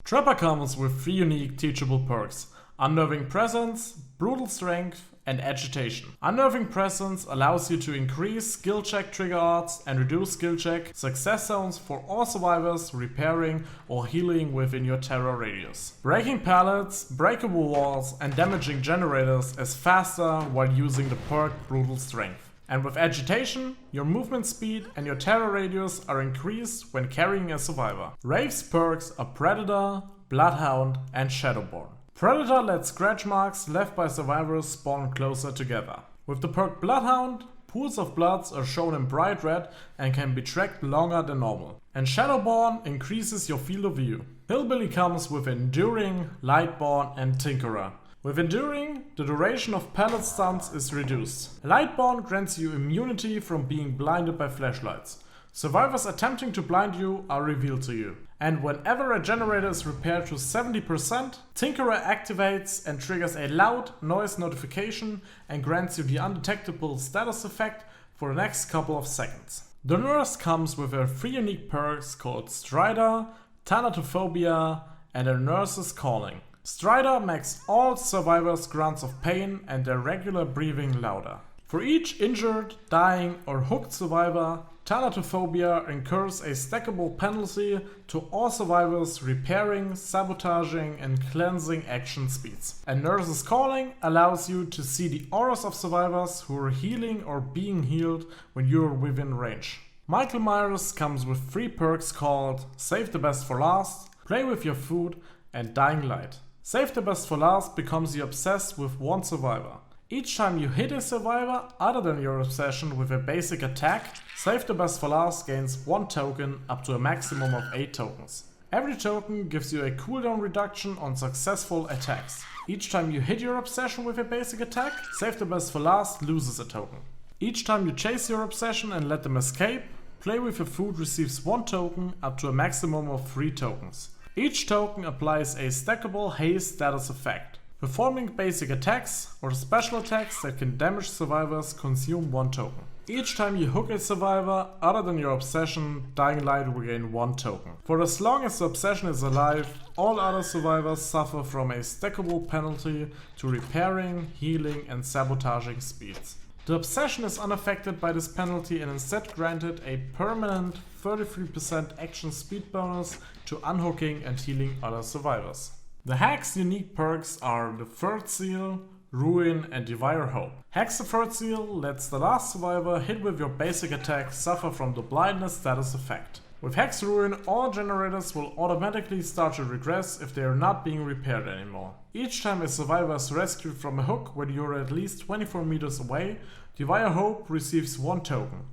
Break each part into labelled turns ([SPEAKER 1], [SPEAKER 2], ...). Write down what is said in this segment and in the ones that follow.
[SPEAKER 1] Trapper comes with 3 unique teachable perks: Unnerving Presence, Brutal Strength, and Agitation. Unnerving Presence allows you to increase skill check trigger odds and reduce skill check success zones for all survivors repairing or healing within your terror radius. Breaking pallets, breakable walls, and damaging generators is faster while using the perk Brutal Strength. And with Agitation, your movement speed and your terror radius are increased when carrying a survivor. Wraith's perks are Predator, Bloodhound, and Shadowborn. Predator lets scratch marks left by survivors spawn closer together. With the perk Bloodhound, pools of bloods are shown in bright red and can be tracked longer than normal. And Shadowborn increases your field of view. Hillbilly comes with Enduring, Lightborn, and Tinkerer. With Enduring, the duration of pallet stunts is reduced. Lightborn grants you immunity from being blinded by flashlights. Survivors attempting to blind you are revealed to you. And whenever a generator is repaired to 70%, Tinkerer activates and triggers a loud noise notification and grants you the undetectable status effect for the next couple of seconds. The nurse comes with 3 unique perks called Strider, Thanatophobia, and a Nurse's Calling. Strider makes all survivors grunts of pain and their regular breathing louder. For each injured, dying, or hooked survivor, Thanatophobia incurs a stackable penalty to all survivors repairing, sabotaging, and cleansing action speeds. And Nurse's Calling allows you to see the auras of survivors who are healing or being healed when you are within range. Michael Myers comes with 3 perks called Save the Best for Last, Play with Your Food, and Dying Light. Save the Best for Last becomes you obsessed with one survivor. Each time you hit a survivor other than your obsession with a basic attack, Save the Best for Last gains 1 token up to a maximum of 8 tokens. Every token gives you a cooldown reduction on successful attacks. Each time you hit your obsession with a basic attack, Save the Best for Last loses a token. Each time you chase your obsession and let them escape, Play with Your Food receives 1 token up to a maximum of 3 tokens. Each token applies a stackable haste status effect. Performing basic attacks or special attacks that can damage survivors consume 1 token. Each time you hook a survivor other than your obsession, Dying Light will gain 1 token. For as long as the obsession is alive, all other survivors suffer from a stackable penalty to repairing, healing, and sabotaging speeds. The obsession is unaffected by this penalty and instead granted a permanent 33% action speed bonus to unhooking and healing other survivors. The Hack's unique perks are the Third Seal, Ruin, and Devour Hope. Hack's the Third Seal lets the last survivor hit with your basic attack suffer from the blindness status effect. With Hack's Ruin, all generators will automatically start to regress if they are not being repaired anymore. Each time a survivor is rescued from a hook when you are at least 24 meters away, Devour Hope receives 1 token.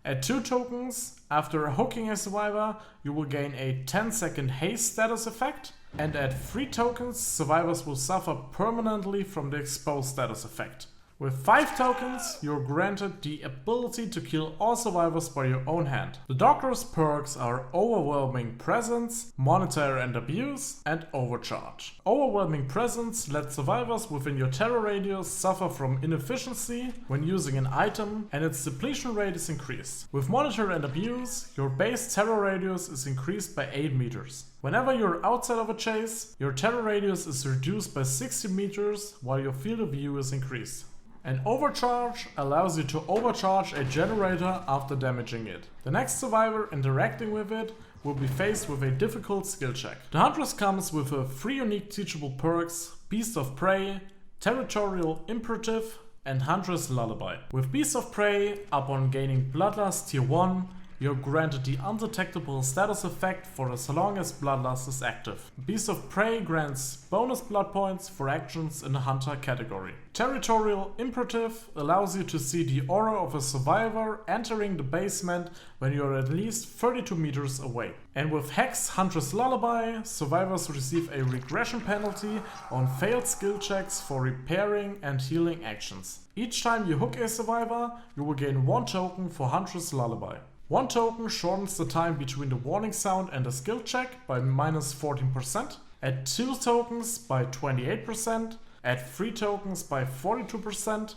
[SPEAKER 1] At 2 tokens, after hooking a survivor, you will gain a 10-second haste status effect, and at 3 tokens, survivors will suffer permanently from the exposed status effect. With 5 tokens, you're granted the ability to kill all survivors by your own hand. The Doctor's perks are Overwhelming Presence, Monitor and Abuse, and Overcharge. Overwhelming Presence lets survivors within your terror radius suffer from inefficiency when using an item, and its depletion rate is increased. With Monitor and Abuse, your base terror radius is increased by 8 meters. Whenever you're outside of a chase, your terror radius is reduced by 60 meters while your field of view is increased. An Overcharge allows you to overcharge a generator after damaging it. The next survivor interacting with it will be faced with a difficult skill check. The Huntress comes with 3 unique teachable perks: Beast of Prey, Territorial Imperative, and Huntress Lullaby. With Beast of Prey, upon gaining Bloodlust Tier 1, you're granted the undetectable status effect for as long as Bloodlust is active. Beast of Prey grants bonus blood points for actions in the Hunter category. Territorial Imperative allows you to see the aura of a survivor entering the basement when you're at least 32 meters away. And with Hex Huntress Lullaby, survivors receive a regression penalty on failed skill checks for repairing and healing actions. Each time you hook a survivor, you will gain 1 token for Huntress Lullaby. 1 token shortens the time between the warning sound and the skill check by minus 14%, at 2 tokens by 28%, at 3 tokens by 42%,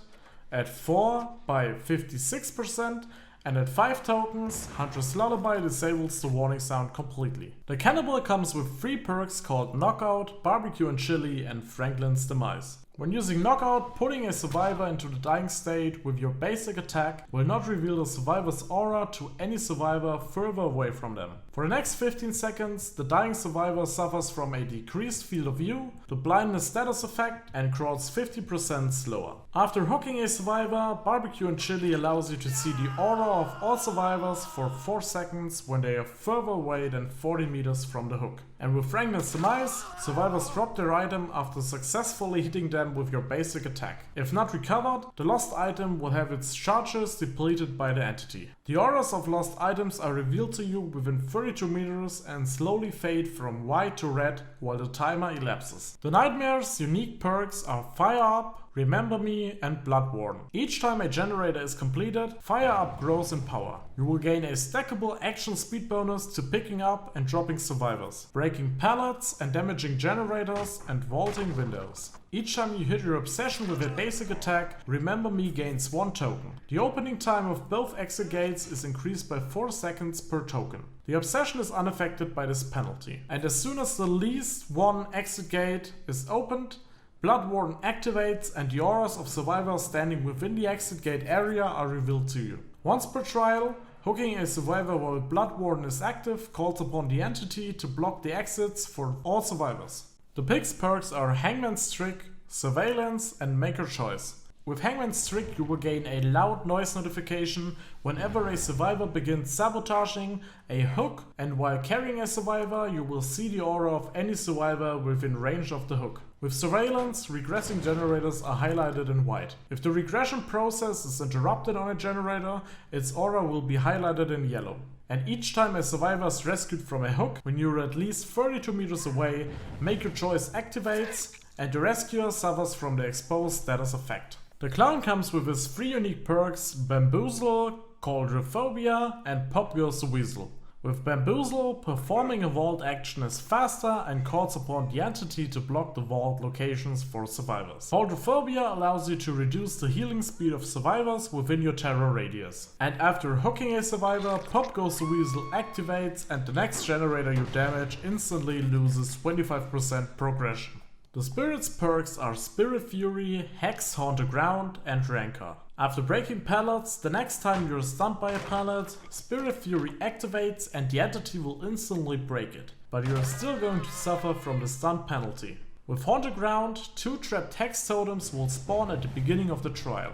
[SPEAKER 1] at 4 by 56%, And at 5 tokens, Huntress Lullaby disables the warning sound completely. The Cannibal comes with 3 perks called Knockout, Barbecue and Chili, and Franklin's Demise. When using Knockout, putting a survivor into the dying state with your basic attack will not reveal the survivor's aura to any survivor further away from them. For the next 15 seconds, the dying survivor suffers from a decreased field of view, the blindness status effect, and crawls 50% slower. After hooking a survivor, Barbecue and Chili allows you to see the aura of all survivors for 4 seconds when they are further away than 40 meters from the hook. And with Franklin's Demise, survivors drop their item after successfully hitting them with your basic attack. If not recovered, the lost item will have its charges depleted by the entity. The auras of lost items are revealed to you within 32 meters and slowly fade from white to red while the timer elapses. The Nightmare's unique perks are Fire Up, Remember Me, and Bloodborne. Each time a generator is completed, Fire Up grows in power. You will gain a stackable action speed bonus to picking up and dropping survivors, breaking pallets and damaging generators, and vaulting windows. Each time you hit your obsession with a basic attack, Remember Me gains 1 token. The opening time of both exit gates is increased by 4 seconds per token. The obsession is unaffected by this penalty. And as soon as the least one exit gate is opened, Bloodborne activates and the auras of survivors standing within the exit gate area are revealed to you. Once per trial, hooking a survivor while Bloodborne is active calls upon the entity to block the exits for all survivors. The picks perks are Hangman's Trick, Surveillance, and Maker Choice. With Hangman's Trick, you will gain a loud noise notification whenever a survivor begins sabotaging a hook, and while carrying a survivor, you will see the aura of any survivor within range of the hook. With Surveillance, regressing generators are highlighted in white. If the regression process is interrupted on a generator, its aura will be highlighted in yellow. And each time a survivor is rescued from a hook, when you're at least 32 meters away, Maker Choice activates and the rescuer suffers from the exposed status effect. The Clown comes with his 3 unique perks, Bamboozle, Cauldrophobia, and Pop Goes the Weasel. With Bamboozle, performing a vault action is faster and calls upon the entity to block the vault locations for survivors. Cauldrophobia allows you to reduce the healing speed of survivors within your terror radius. And after hooking a survivor, Pop Goes the Weasel activates and the next generator you damage instantly loses 25% progression. The Spirit's perks are Spirit Fury, Hex, Haunt the Ground, and Rancor. After breaking pallets, the next time you're stunned by a pallet, Spirit Fury activates and the entity will instantly break it, but you're still going to suffer from the stun penalty. With Haunt the Ground, 2 trapped Hex totems will spawn at the beginning of the trial.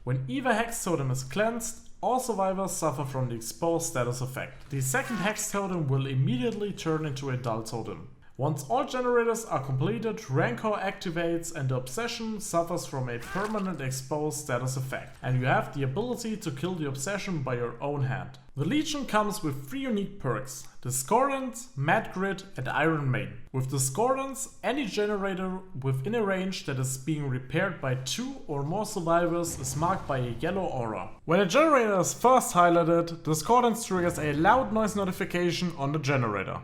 [SPEAKER 1] When either Hex totem is cleansed, all survivors suffer from the exposed status effect. The second Hex totem will immediately turn into a Dull totem. Once all generators are completed, Rancor activates and the obsession suffers from a permanent exposed status effect, and you have the ability to kill the obsession by your own hand. The Legion comes with 3 unique perks, Discordant, Mad Grid, and Iron Maiden. With Discordance, any generator within a range that is being repaired by 2 or more survivors is marked by a yellow aura. When a generator is first highlighted, Discordance triggers a loud noise notification on the generator.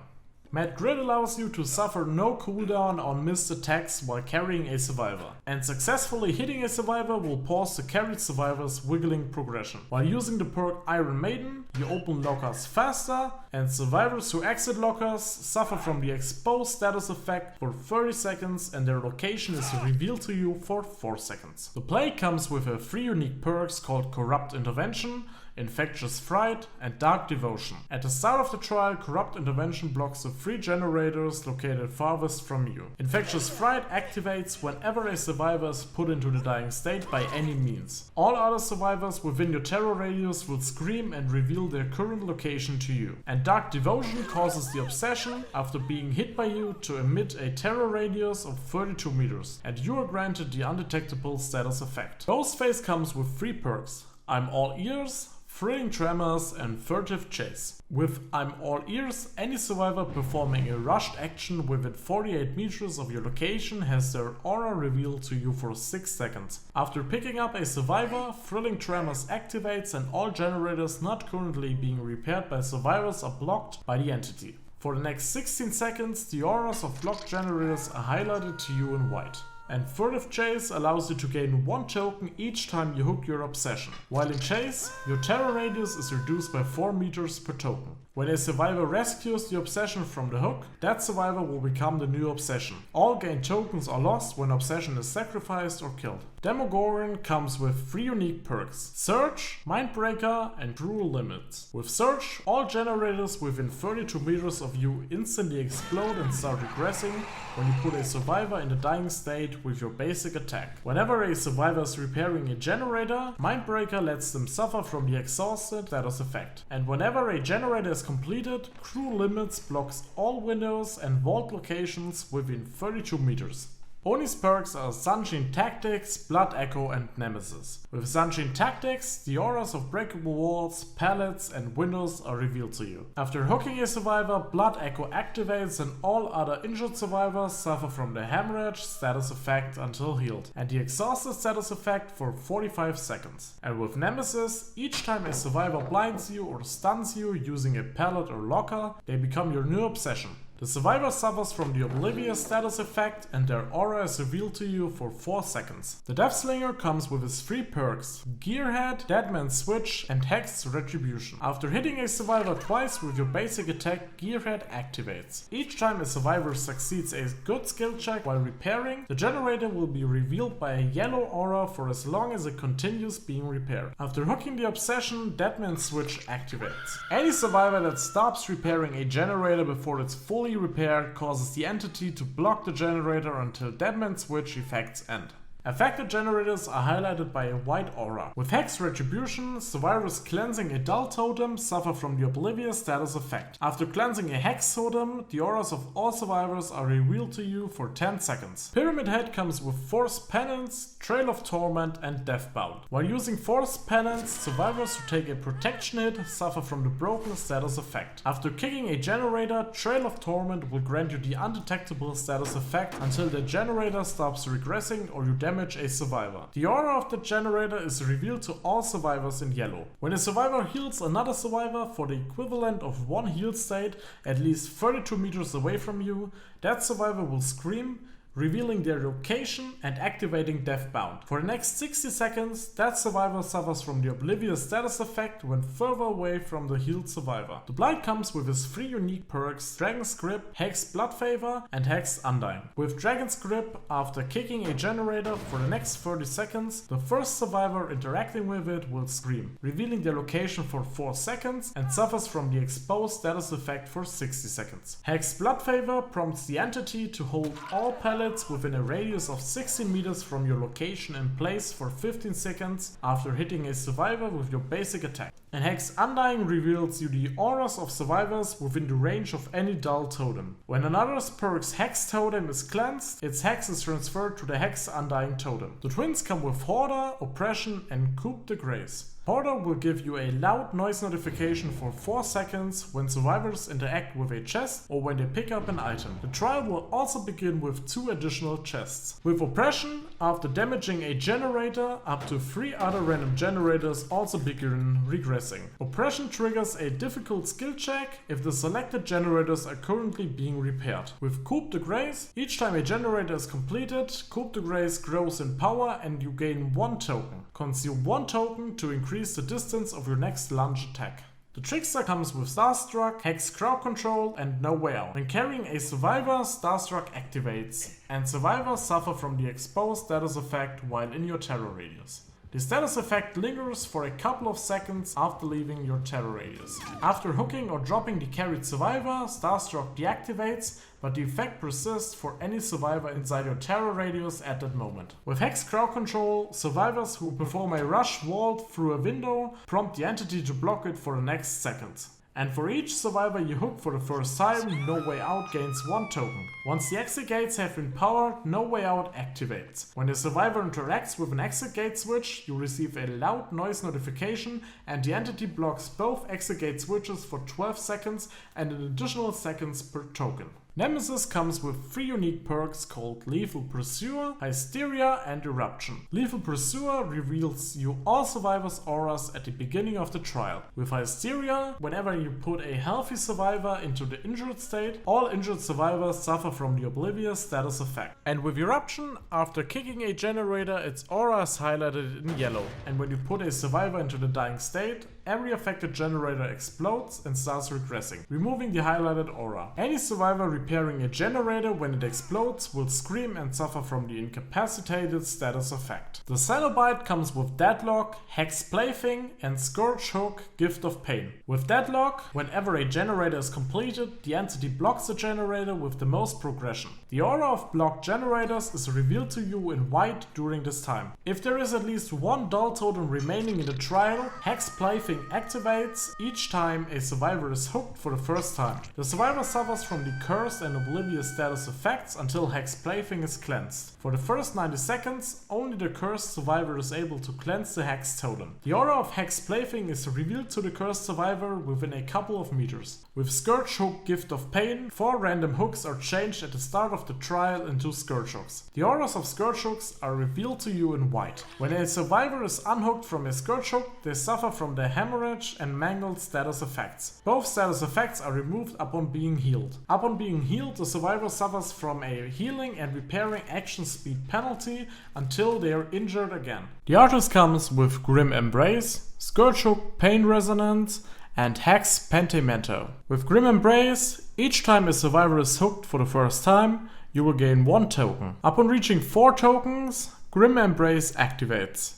[SPEAKER 1] Mad Grid allows you to suffer no cooldown on missed attacks while carrying a survivor, and successfully hitting a survivor will pause the carried survivor's wiggling progression. While using the perk Iron Maiden, you open lockers faster, and survivors who exit lockers suffer from the exposed status effect for 30 seconds and their location is revealed to you for 4 seconds. The Plague comes with 3 unique perks called Corrupt Intervention, Infectious Fright, and Dark Devotion. At the start of the trial, Corrupt Intervention blocks the 3 generators located farthest from you. Infectious Fright activates whenever a survivor is put into the dying state by any means. All other survivors within your terror radius will scream and reveal their current location to you. And Dark Devotion causes the obsession, after being hit by you, to emit a terror radius of 32 meters, and you are granted the undetectable status effect. Ghostface comes with 3 perks, I'm All Ears, Thrilling Tremors, and Furtive Chase. With I'm All Ears, any survivor performing a rushed action within 48 meters of your location has their aura revealed to you for 6 seconds. After picking up a survivor, Thrilling Tremors activates and all generators not currently being repaired by survivors are blocked by the entity. For the next 16 seconds, the auras of blocked generators are highlighted to you in white. And Furtive Chase allows you to gain 1 token each time you hook your obsession. While in Chase, your terror radius is reduced by 4 meters per token. When a survivor rescues the obsession from the hook, that survivor will become the new obsession. All gained tokens are lost when obsession is sacrificed or killed. Demogorgon comes with 3 unique perks: Surge, Mindbreaker, and Cruel Limits. With Surge, all generators within 32 meters of you instantly explode and start regressing when you put a survivor in the dying state with your basic attack. Whenever a survivor is repairing a generator, Mindbreaker lets them suffer from the exhausted status effect. And whenever a generator is completed, Cruel Limits blocks all windows and vault locations within 32 meters. Oni's perks are Sunshine Tactics, Blood Echo, and Nemesis. With Sunshine Tactics, the auras of breakable walls, pallets, and windows are revealed to you. After hooking a survivor, Blood Echo activates and all other injured survivors suffer from the Hemorrhage status effect until healed, and the Exhausted status effect for 45 seconds. And with Nemesis, each time a survivor blinds you or stuns you using a pallet or locker, they become your new obsession. The survivor suffers from the Oblivious status effect and their aura is revealed to you for 4 seconds. The Deathslinger comes with his 3 perks: Gearhead, Deadman Switch, and Hex Retribution. After hitting a survivor twice with your basic attack, Gearhead activates. Each time a survivor succeeds a good skill check while repairing, the generator will be revealed by a yellow aura for as long as it continues being repaired. After hooking the obsession, Deadman Switch activates. Any survivor that stops repairing a generator before it's fully repaired causes the entity to block the generator until Deadman Switch effects end. Affected generators are highlighted by a white aura. With Hex Retribution, survivors cleansing a dull totem suffer from the Oblivious status effect. After cleansing a Hex totem, the auras of all survivors are revealed to you for 10 seconds. Pyramid Head comes with Force Penance, Trail of Torment, and Deathbound. While using Force Penance, survivors who take a protection hit suffer from the Broken status effect. After kicking a generator, Trail of Torment will grant you the Undetectable status effect until the generator stops regressing or you damage a survivor. The aura of the generator is revealed to all survivors in yellow. When a survivor heals another survivor for the equivalent of 1 heal state at least 32 meters away from you, that survivor will scream, revealing their location and activating Deathbound. For the next 60 seconds, that survivor suffers from the Oblivious status effect when further away from the healed survivor. The Blight comes with his 3 unique perks: Dragon's Grip, Hex Blood Favor, and Hex Undying. With Dragon's Grip, after kicking a generator for the next 30 seconds, the first survivor interacting with it will scream, revealing their location for 4 seconds and suffers from the exposed status effect for 60 seconds. Hex Blood Favor prompts the entity to hold all pallets within a radius of 60 meters from your location in place for 15 seconds after hitting a survivor with your basic attack. And Hex Undying reveals you the auras of survivors within the range of any dull totem. When another's perk's Hex totem is cleansed, its Hex is transferred to the Hex Undying totem. The twins come with Hoarder, Oppression, and Coup de Grace. Hoarder will give you a loud noise notification for 4 seconds when survivors interact with a chest or when they pick up an item. The trial will also begin with 2 additional chests. With Oppression, after damaging a generator, up to 3 other random generators also begin regressing. Oppression triggers a difficult skill check if the selected generators are currently being repaired. With Coup de Grace, each time a generator is completed, Coup de Grace grows in power and you gain 1 token. Consume 1 token to increase the distance of your next lunge attack. The Trickster comes with Starstruck, Hex Crowd Control, and No Way Out. When carrying a survivor, Starstruck activates, and survivors suffer from the exposed status effect while in your terror radius. The status effect lingers for a couple of seconds after leaving your terror radius. After hooking or dropping the carried survivor, Starstruck deactivates, but the effect persists for any survivor inside your terror radius at that moment. With Hex Crowd Control, survivors who perform a rush vault through a window prompt the entity to block it for the next second. And for each survivor you hook for the first time, No Way Out gains 1 token. Once the exit gates have been powered, No Way Out activates. When the survivor interacts with an exit gate switch, you receive a loud noise notification and the entity blocks both exit gate switches for 12 seconds and an additional seconds per token. Nemesis comes with 3 unique perks called Lethal Pursuer, Hysteria and Eruption. Lethal Pursuer reveals you all survivors' auras at the beginning of the trial. With Hysteria, whenever you put a healthy survivor into the injured state, all injured survivors suffer from the Oblivious status effect. And with Eruption, after kicking a generator, its aura is highlighted in yellow. And when you put a survivor into the dying state, every affected generator explodes and starts regressing, removing the highlighted aura. Any survivor repairing a generator when it explodes will scream and suffer from the incapacitated status effect. The Cenobite comes with Deadlock, Hex Plaything and Scourge Hook, Gift of Pain. With Deadlock, whenever a generator is completed, the entity blocks the generator with the most progression. The aura of blocked generators is revealed to you in white during this time. If there is at least one dull totem remaining in the trial, Hex Plaything activates each time a survivor is hooked for the first time. The survivor suffers from the cursed and oblivious status effects until Hex Plaything is cleansed. For the first 90 seconds, only the cursed survivor is able to cleanse the Hex totem. The aura of Hex Plaything is revealed to the cursed survivor within a couple of meters. With Scourge Hook Gift of Pain, 4 random hooks are changed at the start of the trial into Scourge Hooks. The auras of Scourge Hooks are revealed to you in white. When a survivor is unhooked from a Scourge Hook, they suffer from the hemorrhage and mangled status effects. Both status effects are removed upon being healed. Upon being healed, the survivor suffers from a healing and repairing action speed penalty until they are injured again. The artist comes with Grim Embrace, Scourge Hook Pain Resonance, and Hex Pentimento. With Grim Embrace, each time a survivor is hooked for the first time, you will gain 1 token. Upon reaching 4 tokens, Grim Embrace activates.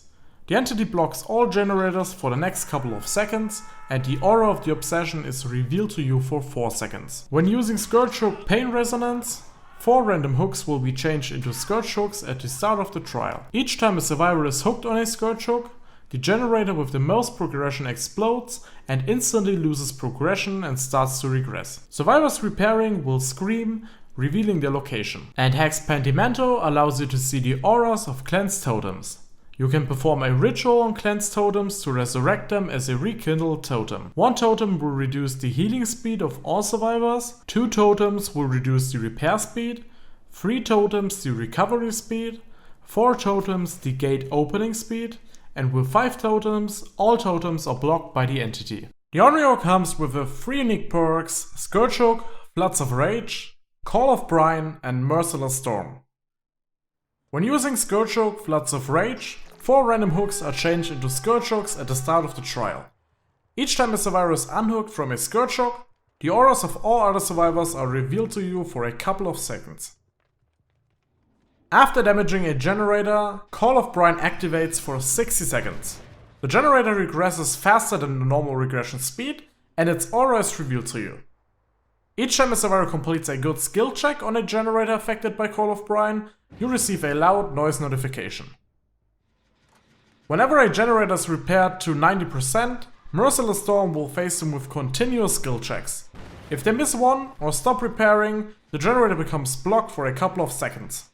[SPEAKER 1] The entity blocks all generators for the next couple of seconds, and the aura of the obsession is revealed to you for 4 seconds. When using Scourge Hook Pain Resonance, 4 random hooks will be changed into Scourge Hooks at the start of the trial. Each time a survivor is hooked on a Scourge Hook, the generator with the most progression explodes and instantly loses progression and starts to regress. Survivors repairing will scream, revealing their location. And Hex Pentimento allows you to see the auras of cleansed totems. You can perform a ritual on cleansed totems to resurrect them as a rekindled totem. 1 totem will reduce the healing speed of all survivors, 2 totems will reduce the repair speed, 3 totems the recovery speed, 4 totems the gate opening speed, and with 5 totems, all totems are blocked by the entity. The Onryo comes with the 3 unique perks, Scourge Hook, Floods of Rage, Call of Brine and Merciless Storm. When using Scourge Hook, Floods of Rage, 4 random hooks are changed into Scourge Hooks at the start of the trial. Each time a survivor is unhooked from a Scourge Hook, the auras of all other survivors are revealed to you for a couple of seconds. After damaging a generator, Call of Brine activates for 60 seconds. The generator regresses faster than the normal regression speed, and its aura is revealed to you. Each time a survivor completes a good skill check on a generator affected by Call of Brine, you receive a loud noise notification. Whenever a generator is repaired to 90%, Merciless Storm will face them with continuous skill checks. If they miss one or stop repairing, the generator becomes blocked for a couple of seconds.